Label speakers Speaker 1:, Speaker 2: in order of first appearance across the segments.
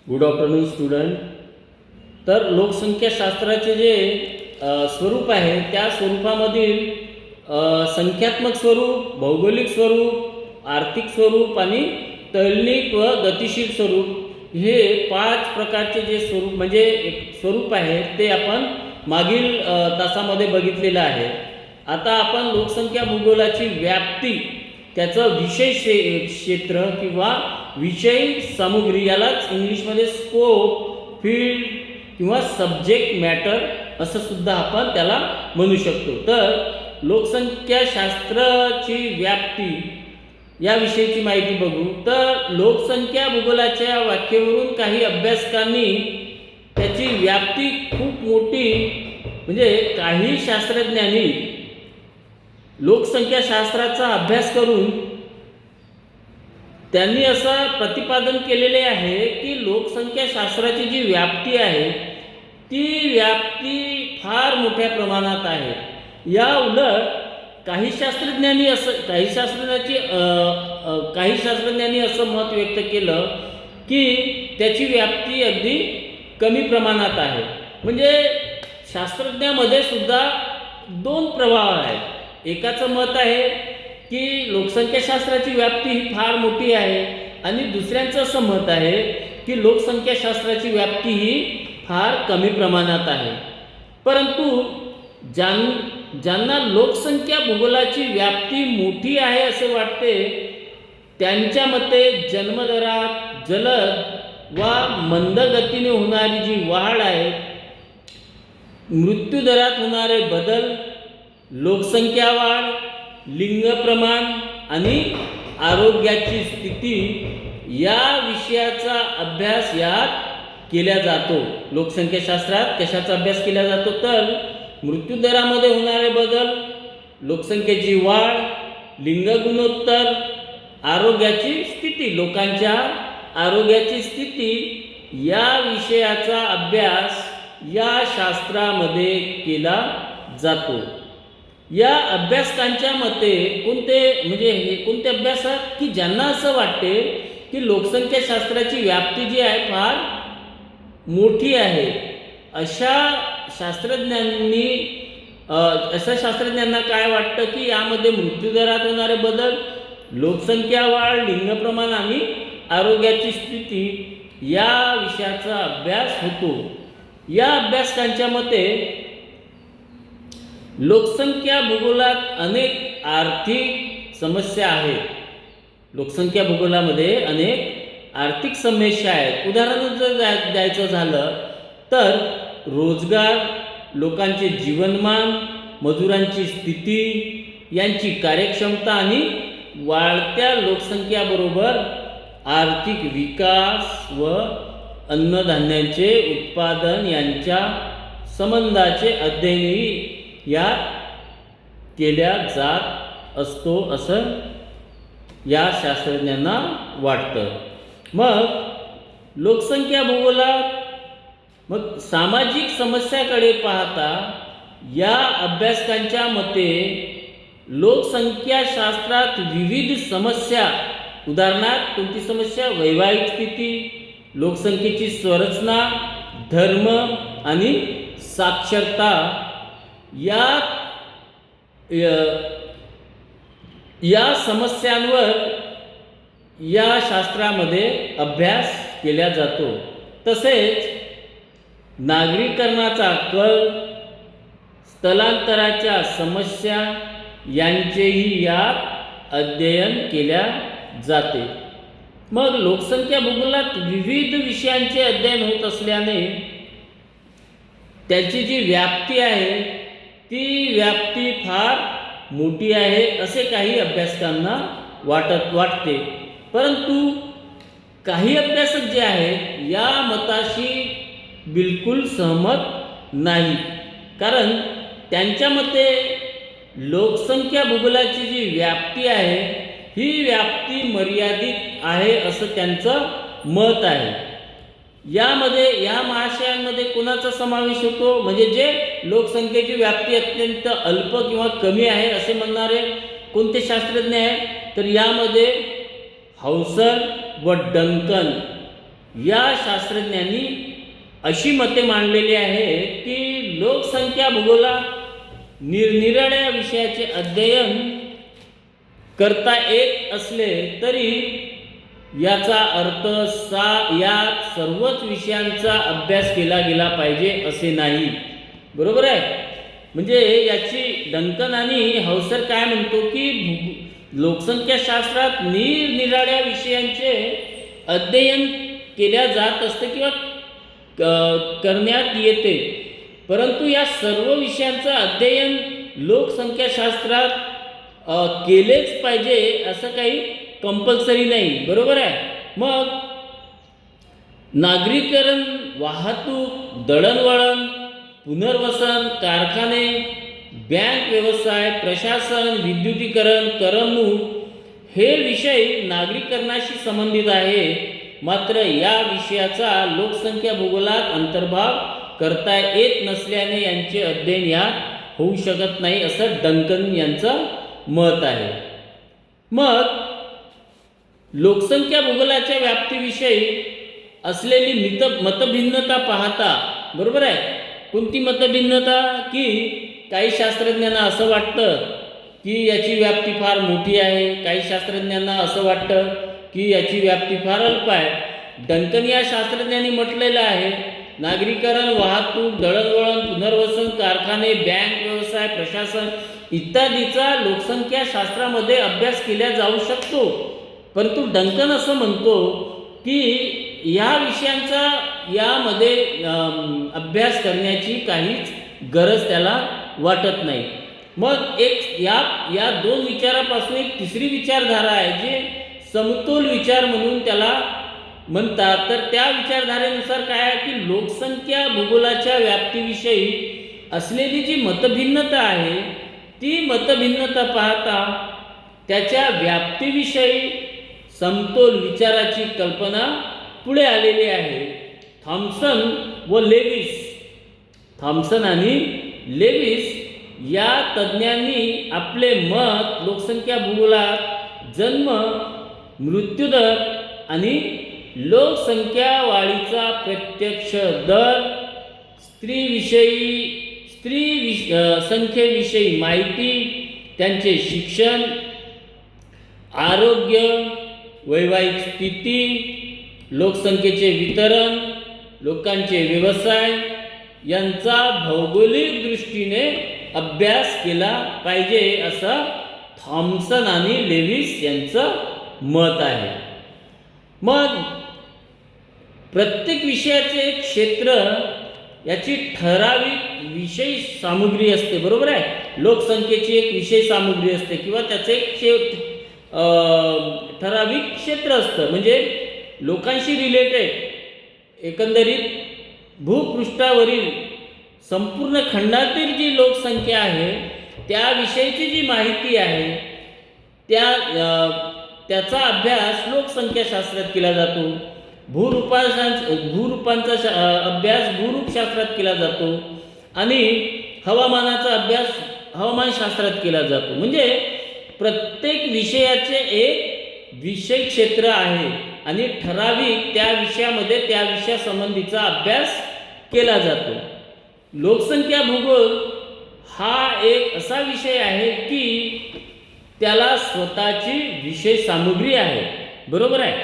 Speaker 1: Good afternoon student. तर लोकसंख्याशास्त्राचे जे स्वरूप आहे त्या स्वरूपामधील संख्यात्मक स्वरूप, भौगोलिक स्वरूप, आर्थिक स्वरूप आणि तैलनिक व गतिशील स्वरूप हे 5 प्रकारचे जे स्वरूप म्हणजे एक स्वरूप आहे ते आपण मागील तासामध्ये बघितलेलं आहे. आता आपण लोकसंख्या भूगोलाची व्याप्ती, त्याचं विषय क्षेत्र किंवा विषय सामुग्री, यालाच इंग्लिशमध्ये स्कोप, फील्ड किंवा सब्जेक्ट मॅटर असं सुद्धा आपण त्याला म्हणू शकतो. तर लोकसंख्याशास्त्राची व्याप्ती याविषयीची माहिती बघू. तर लोकसंख्या भूगोलाच्या व्याख्येवरून काही अभ्यासकांनी त्याची व्याप्ती खूप मोठी, म्हणजे काही शास्त्रज्ञांनी लोकसंख्याशास्त्राचा अभ्यास करून त्यांनी असं प्रतिपादन केलेले आहे की लोकसंख्याशास्त्राची जी व्याप्ती आहे ती व्याप्ती फार मोठ्या प्रमाणात आहे. या उलट काही शास्त्रज्ञांनी असं मत व्यक्त केलं की त्याची व्याप्ती अगदी कमी प्रमाणात आहे. म्हणजे शास्त्रज्ञामध्ये सुद्धा 2 प्रवाह आहेत. एकाचं मत आहे की लोकसंख्याशास्त्राची व्याप्ती ही फार मोठी आहे आणि दुसऱ्यांचं असं मत आहे की लोकसंख्याशास्त्राची व्याप्ती ही फार कमी प्रमाणात आहे. परंतु ज्यांना लोकसंख्या भूगोलाची व्याप्ती मोठी आहे असे वाटते त्यांच्या मते जन्मदरात जलद वा मंद गतीने होणारी जी वाढ आहे, मृत्यूदरात होणारे बदल, लोकसंख्या वाढ, लिंग प्रमाण आणि आरोग्याची स्थिती या विषयाचा अभ्यास यात केला जातो. लोकसंख्याशास्त्रात कशाचा अभ्यास केला जातो तर मृत्यूदरामध्ये होणारे बदल, लोकसंख्येची वाढ, लिंग गुणोत्तर, आरोग्याची स्थिती, लोकांच्या आरोग्याची स्थिती या विषयाचा अभ्यास या शास्त्रामध्ये केला जातो. या अभ्यासकांच्या मते कोणते अभ्यासक की ज्यांना असं वाटते की लोकसंख्याशास्त्राची व्याप्ती जी आहे फार मोठी आहे, अशा शास्त्रज्ञांना काय वाटतं की यामध्ये मृत्यूदरात होणारे बदल, लोकसंख्या वाढ, लिंग प्रमाण आणि आरोग्याची स्थिती या विषयाचा अभ्यास होतो. या अभ्यासकांच्या मते लोकसंख्या भूगोलात अनेक आर्थिक समस्या आहेत. लोकसंख्या भूगोलामध्ये अनेक आर्थिक समस्या आहेत. उदाहरण जर द्यायचं झालं तर रोजगार, लोकांचे जीवनमान, मजुरांची स्थिती, यांची कार्यक्षमता आणि वाढत्या लोकसंख्याबरोबर आर्थिक विकास व अन्नधान्याचे उत्पादन यांच्या संबंधाचे अध्ययनही यात केल्या जात असतो असं या शास्त्रज्ञांना वाटतं. मग लोकसंख्या भूगोलात सामाजिक समस्याकडे पाहता या अभ्यासकांच्या मते लोकसंख्याशास्त्रात विविध समस्या, उदाहरणार्थ कोणती समस्या, वैवाहिक स्थिती, लोकसंख्येची संरचना, धर्म आणि साक्षरता या समस्यांवर या शास्त्रामध्ये अभ्यास केला जातो. तसेच नागरीकरणाचा कल, स्थलांतराच्या समस्या यांचेही यात अध्ययन केल्या जाते. मग लोकसंख्या भूगोलात विविध विषयांचे अध्ययन होत असल्याने त्याची जी व्याप्ती आहे ती व्याप्ती फार मोठी आहे असे काही अभ्यासकांना वाटते. परंतु काही अभ्यासक जे आहेत या मताशी बिलकुल सहमत नाही. कारण त्यांच्या मते लोकसंख्या भूगोलाची जी व्याप्ती आहे ही व्याप्ती मर्यादित आहे असं त्यांचं मत आहे. या महाशयांमध्ये कोणाचा समावेश होतो, म्हणजे जे लोकसंख्येची व्याप्ती अत्यंत अल्प किंवा कमी आहे असे म्हणणारे कोणते शास्त्रज्ञ आहेत तर यामध्ये हाउसर व डंकन या शास्त्रज्ञांनी अशी मते मांडलेली आहेत की लोकसंख्या भूगोलात निरनिराळ्या विषयाचे अध्ययन करता येत असले तरी याचा अर्थ यात सर्वच विषयांचा अभ्यास केला गेला पाहिजे असे नाही. बरोबर आहे. म्हणजे याची डंकन आणि हौसर काय म्हणतो की लोकसंख्याशास्त्रात निरनिराळ्या विषयांचे अध्ययन केल्या जात असते किंवा करण्यात येते, परंतु या सर्व विषयांचं अध्ययन लोकसंख्याशास्त्रात केलेच पाहिजे असं काही कंपल्सरी नाही. बरोबर आहे. मग नागरीकरण, वाहतूक, दळणवळण, पुनर्वसन, कारखाने, बँक व्यवसाय, प्रशासन, विद्युतीकरण, करमणूक हे विषय नागरीकरणाशी संबंधित आहे. मात्र या विषयाचा लोकसंख्या भूगोलात अंतर्भाव करता येत नसल्याने यांचे अध्ययन यात होऊ शकत नाही असं डंकन यांचं मत आहे. मग लोकसंख्या भूगोलाच्या व्याप्तीविषयी असलेली मतभिन्नता पाहता, बरोबर आहे, कोणती मतभिन्नता की काही शास्त्रज्ञांना असं वाटतं की याची व्याप्ती फार मोठी आहे, काही शास्त्रज्ञांना असं वाटतं की याची व्याप्ती फार अल्प आहे. डंकन या शास्त्रज्ञांनी म्हटलेलं आहे नागरीकरण, वाहतूक, दळणवळण, पुनर्वसन, कारखाने, बँक व्यवसाय, प्रशासन इत्यादीचा लोकसंख्या शास्त्रामध्ये अभ्यास केला जाऊ शकतो, परंतु डंकन असं म्हणतो की या विषयांचा यामध्ये अभ्यास करण्याची काहीच गरज त्याला वाटत नाही. मग एक या दोन विचारापासून एक तिसरी विचारधारा आहे जे समतोल विचार म्हणून त्याला म्हणतात. तर त्या विचारधारेनुसार काय आहे की लोकसंख्या भूगोलाच्या व्याप्तीविषयी असलेली जी मतभिन्नता आहे ती मतभिन्नता पाहता त्याच्या व्याप्तीविषयी समतोल विचाराची कल्पना पुढे आलेली आहे. थॉम्सन आणि लेविस या तज्ज्ञांनी आपले मत लोकसंख्या भूगोलात जन्म, मृत्यूदर आणि लोकसंख्या वाढीचा प्रत्यक्ष दर, संख्येविषयी माहिती, त्यांचे शिक्षण, आरोग्य, वैवाहिक स्थिती, लोकसंख्येचे वितरण, लोकांचे व्यवसाय यांचा भौगोलिक दृष्टीने अभ्यास केला पाहिजे असं थॉम्सन आणि लेविस यांचं मत आहे. मग प्रत्येक विषयाचे क्षेत्र याची ठराविक विषय सामग्री असते. बरोबर आहे. लोकसंख्येची एक विषय सामग्री असते किंवा त्याचे एक ठराविक क्षेत्र असतं, म्हणजे लोकांशी रिलेटेड एकंदरीत भूपृष्ठावरील संपूर्ण खंडातील जी लोकसंख्या आहे त्याविषयीची जी माहिती आहे त्याचा अभ्यास लोकसंख्याशास्त्रात केला जातो. भूरूपांचा अभ्यास भूरूपशास्त्रात केला जातो आणि हवामानाचा अभ्यास हवामानशास्त्रात केला जातो. म्हणजे प्रत्येक विषयाचे एक विषय क्षेत्र आहे आणि ठराविक त्या विषयामध्ये त्या विषयासंबंधीचा अभ्यास केला जातो. लोकसंख्या भूगोल हा एक असा विषय आहे की त्याला स्वतःची विषय सामग्री आहे. बरोबर आहे.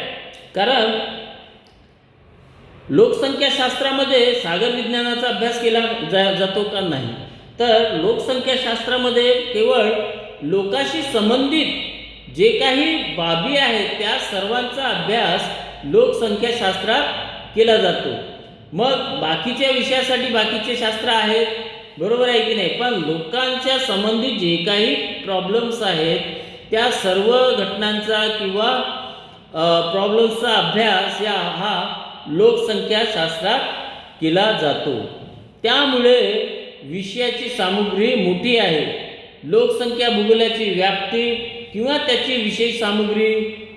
Speaker 1: कारण लोकसंख्याशास्त्रामध्ये सागर विज्ञानाचा अभ्यास केला जातो का नाही, तर लोकसंख्याशास्त्रामध्ये केवळ लोकांशी संबंधित जे काही बाबी आहेत त्या सर्वांचा अभ्यास लोकसंख्याशास्त्रात केला जातो. मग बाकीच्या विषयासाठी बाकीचे शास्त्र आहेत, बरोबर आहे की नाही, पण लोकांच्या संबंधित जे काही प्रॉब्लेम्स आहेत त्या सर्व घटनांचा किंवा प्रॉब्लेम्सचा अभ्यास हा लोकसंख्याशास्त्रात केला जातो. त्यामुळे विषयाची सामग्री मोठी आहे. लोकसंख्या भूगोलाची व्याप्ती किंवा त्याची विषय सामग्री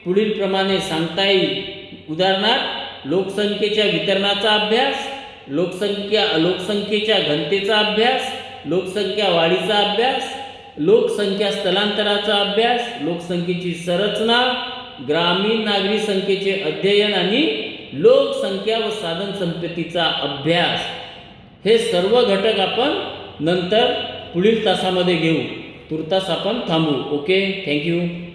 Speaker 1: पुढील प्रमाणे सांगता येईल. उदाहरणार्थ लोकसंख्येच्या वितरणाचा अभ्यास, लोकसंख्येच्या घनतेचा अभ्यास, लोकसंख्या वाढीचा अभ्यास, लोकसंख्या स्थलांतराचा अभ्यास, लोकसंख्येची संरचना, ग्रामीण नागरी संख्येचे अध्ययन आणि लोकसंख्या व साधन संपत्तीचा अभ्यास, हे सर्व घटक आपण नंतर पुढील तासामध्ये घेऊ. तुर्तास आपण थांबू. Okay, thank you.